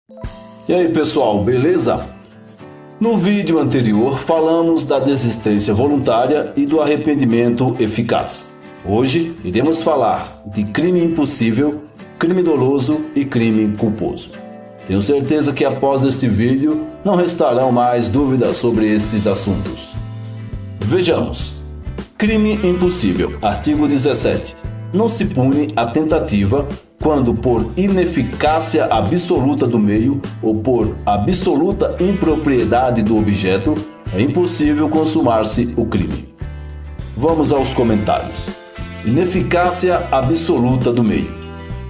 E aí pessoal, beleza? No vídeo anterior falamos da desistência voluntária e do arrependimento eficaz. Hoje iremos falar de crime impossível, crime doloso e crime culposo. Tenho certeza que após este vídeo não restarão mais dúvidas sobre estes assuntos. Vejamos. Crime impossível, artigo 17. Não se pune a tentativa quando por ineficácia absoluta do meio ou por absoluta impropriedade do objeto é impossível consumar-se o crime. Vamos aos comentários. Ineficácia absoluta do meio.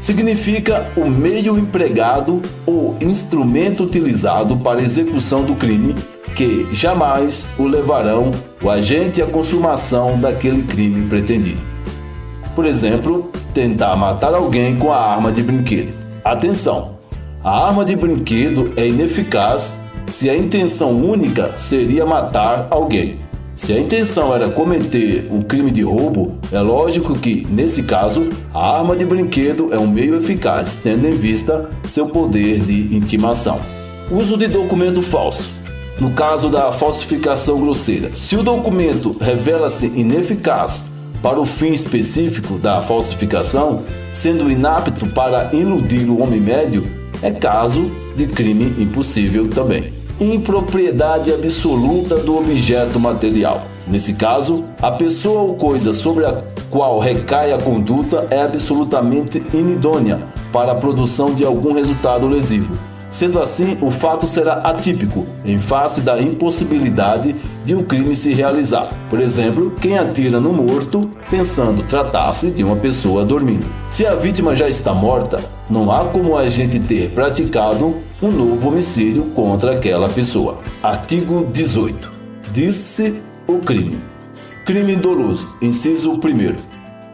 Significa o meio empregado ou instrumento utilizado para a execução do crime que jamais o levarão o agente à consumação daquele crime pretendido. Por exemplo, tentar matar alguém com a arma de brinquedo. Atenção! A arma de brinquedo é ineficaz se a intenção única seria matar alguém. Se a intenção era cometer um crime de roubo, é lógico que, nesse caso, a arma de brinquedo é um meio eficaz, tendo em vista seu poder de intimação. Uso de documento falso. No caso da falsificação grosseira, se o documento revela-se ineficaz para o fim específico da falsificação, sendo inapto para iludir o homem médio, é caso de crime impossível também. Impropriedade absoluta do objeto material. Nesse caso, a pessoa ou coisa sobre a qual recai a conduta é absolutamente inidônea para a produção de algum resultado lesivo. Sendo assim, o fato será atípico, em face da impossibilidade de o crime se realizar. Por exemplo, quem atira no morto pensando tratar-se de uma pessoa dormindo. Se a vítima já está morta, não há como o agente ter praticado um novo homicídio contra aquela pessoa. Artigo 18. Diz-se o crime. Crime doloso. Inciso 1.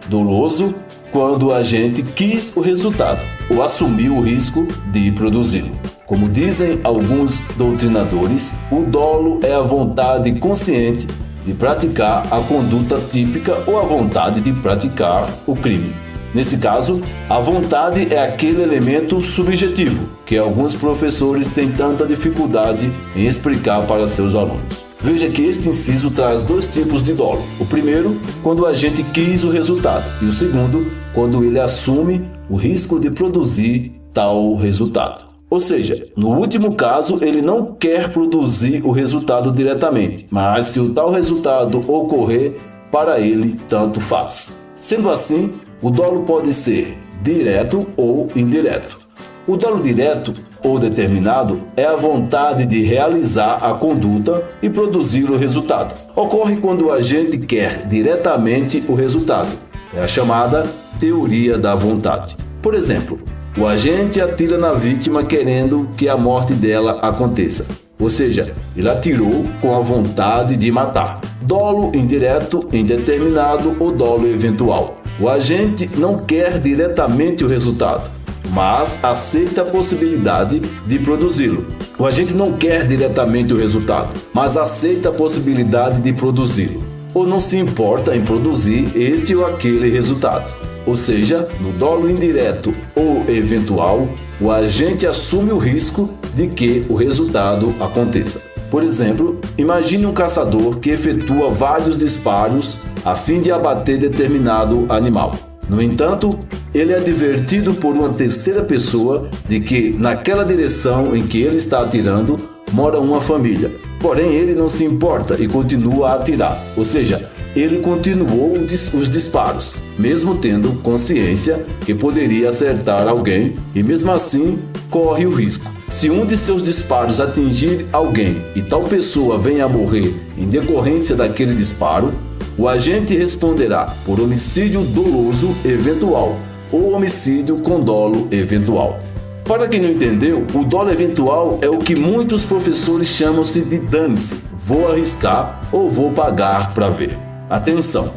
Doloso quando o agente quis o resultado ou assumiu o risco de produzi-lo. Como dizem alguns doutrinadores, o dolo é a vontade consciente de praticar a conduta típica ou a vontade de praticar o crime. Nesse caso, a vontade é aquele elemento subjetivo que alguns professores têm tanta dificuldade em explicar para seus alunos. Veja que este inciso traz dois tipos de dolo. O primeiro, quando o agente quis o resultado, e o segundo, quando ele assume o risco de produzir tal resultado. Ou seja, no último caso, ele não quer produzir o resultado diretamente, mas se o tal resultado ocorrer, para ele tanto faz. Sendo assim, o dolo pode ser direto ou indireto. O dolo direto ou determinado é a vontade de realizar a conduta e produzir o resultado. Ocorre quando o agente quer diretamente o resultado. É a chamada teoria da vontade. Por exemplo, o agente atira na vítima querendo que a morte dela aconteça. Ou seja, ele atirou com a vontade de matar. Dolo indireto, indeterminado ou dolo eventual. O agente não quer diretamente o resultado, mas aceita a possibilidade de produzi-lo. O agente não quer diretamente o resultado, mas aceita a possibilidade de produzi-lo, ou não se importa em produzir este ou aquele resultado. Ou seja, no dolo indireto ou eventual, o agente assume o risco de que o resultado aconteça. Por exemplo, imagine um caçador que efetua vários disparos a fim de abater determinado animal. No entanto, ele é advertido por uma terceira pessoa de que naquela direção em que ele está atirando mora uma família. Porém, ele não se importa e continua a atirar. Ou seja, ele continuou os disparos, mesmo tendo consciência que poderia acertar alguém e mesmo assim corre o risco. Se um de seus disparos atingir alguém e tal pessoa venha a morrer em decorrência daquele disparo, o agente responderá por homicídio doloso eventual ou homicídio com dolo eventual. Para quem não entendeu, o dolo eventual é o que muitos professores chamam-se de dane-se, vou arriscar ou vou pagar para ver. Atenção!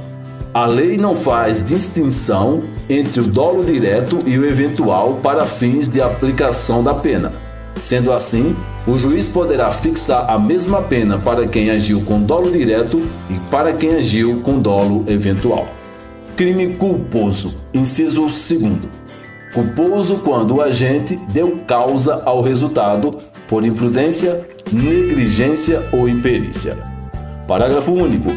A lei não faz distinção entre o dolo direto e o eventual para fins de aplicação da pena. Sendo assim, o juiz poderá fixar a mesma pena para quem agiu com dolo direto e para quem agiu com dolo eventual. Crime culposo, inciso 2. culposo quando o agente deu causa ao resultado por imprudência, negligência ou imperícia. Parágrafo único.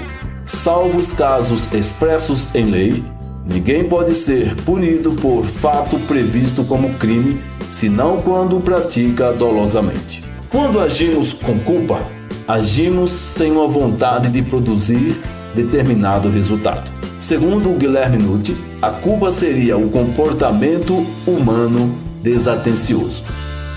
Salvo os casos expressos em lei, ninguém pode ser punido por fato previsto como crime, senão quando pratica dolosamente. Quando agimos com culpa, agimos sem uma vontade de produzir determinado resultado. Segundo Guilherme Nutt, a culpa seria o comportamento humano desatencioso.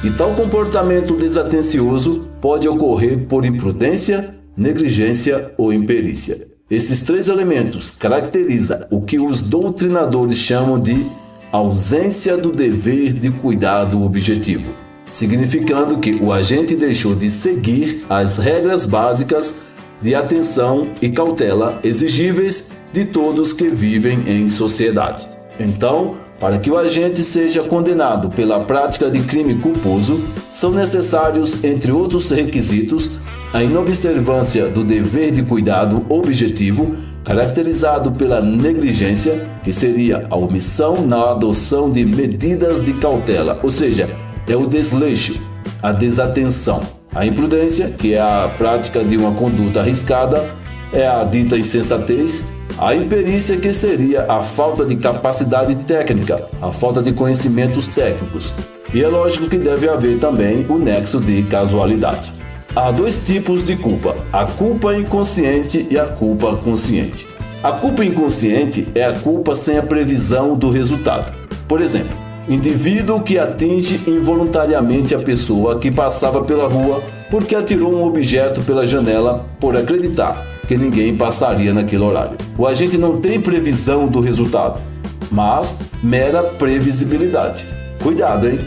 E tal comportamento desatencioso pode ocorrer por imprudência, negligência ou imperícia. Esses três elementos caracterizam o que os doutrinadores chamam de ausência do dever de cuidado objetivo, significando que o agente deixou de seguir as regras básicas de atenção e cautela exigíveis de todos que vivem em sociedade. Então, para que o agente seja condenado pela prática de crime culposo, são necessários, entre outros requisitos, a inobservância do dever de cuidado objetivo, caracterizado pela negligência, que seria a omissão na adoção de medidas de cautela, ou seja, é o desleixo, a desatenção. A imprudência, que é a prática de uma conduta arriscada, é a dita insensatez. A imperícia, que seria a falta de capacidade técnica, a falta de conhecimentos técnicos. E é lógico que deve haver também o nexo de casualidade. Há dois tipos de culpa, a culpa inconsciente e a culpa consciente. A culpa inconsciente é a culpa sem a previsão do resultado. Por exemplo, indivíduo que atinge involuntariamente a pessoa que passava pela rua porque atirou um objeto pela janela por acreditar que ninguém passaria naquele horário. O agente não tem previsão do resultado, mas mera previsibilidade. Cuidado, hein?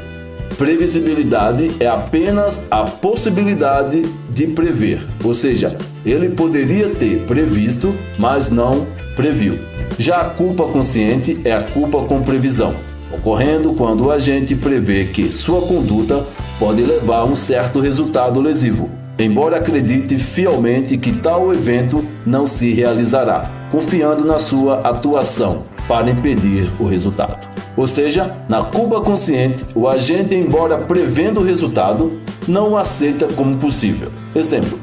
Previsibilidade é apenas a possibilidade de prever, ou seja, ele poderia ter previsto, mas não previu. Já a culpa consciente é a culpa com previsão, ocorrendo quando o agente prevê que sua conduta pode levar a um certo resultado lesivo, embora acredite fielmente que tal evento não se realizará, confiando na sua atuação para impedir o resultado. Ou seja, na culpa consciente, o agente, embora prevendo o resultado, não o aceita como possível. Exemplo,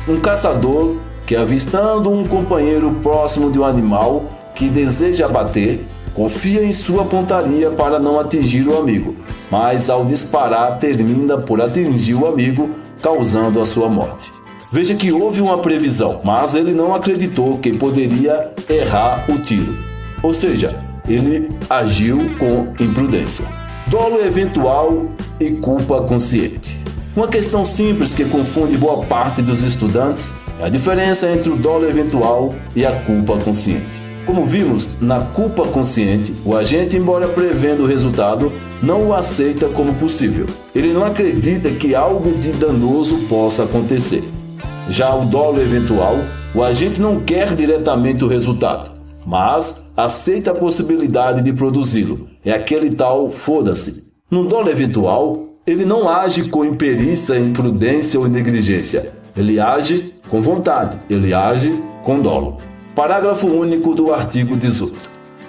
um caçador que, avistando um companheiro próximo de um animal que deseja abater, confia em sua pontaria para não atingir o amigo, mas ao disparar termina por atingir o amigo, causando a sua morte. Veja que houve uma previsão, mas ele não acreditou que poderia errar o tiro. Ou seja, ele agiu com imprudência. Dolo eventual e culpa consciente. Uma questão simples que confunde boa parte dos estudantes é a diferença entre o dolo eventual e a culpa consciente. Como vimos, na culpa consciente, o agente, embora prevendo o resultado, não o aceita como possível. Ele não acredita que algo de danoso possa acontecer. Já o dolo eventual, o agente não quer diretamente o resultado, mas aceita a possibilidade de produzi-lo. É aquele tal foda-se. No dolo eventual, ele não age com imperícia, imprudência ou negligência. Ele age com vontade, ele age com dolo. Parágrafo único do artigo 18.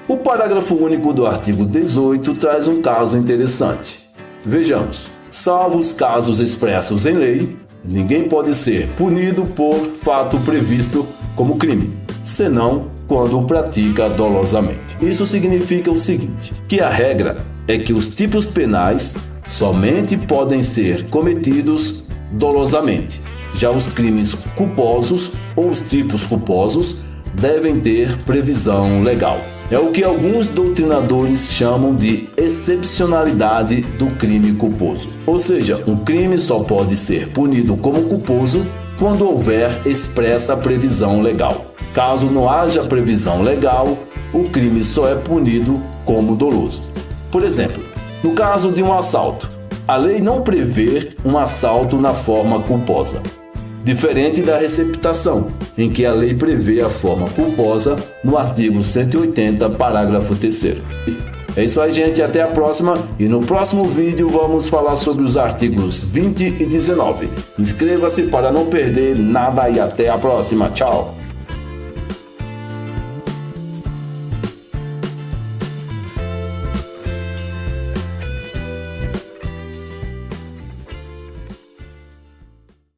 O parágrafo único do artigo 18 traz um caso interessante. Vejamos. Salvo os casos expressos em lei, ninguém pode ser punido por fato previsto como crime, senão quando o pratica dolosamente. Isso significa o seguinte, que a regra é que os tipos penais somente podem ser cometidos dolosamente. Já os crimes culposos ou os tipos culposos devem ter previsão legal. É o que alguns doutrinadores chamam de excepcionalidade do crime culposo. Ou seja, um crime só pode ser punido como culposo quando houver expressa previsão legal. Caso não haja previsão legal, o crime só é punido como doloso. Por exemplo, no caso de um assalto, a lei não prevê um assalto na forma culposa, diferente da receptação, em que a lei prevê a forma culposa no artigo 180, parágrafo 3º. É isso aí, gente, até a próxima, e no próximo vídeo vamos falar sobre os artigos 20 e 19. Inscreva-se para não perder nada e até a próxima. Tchau!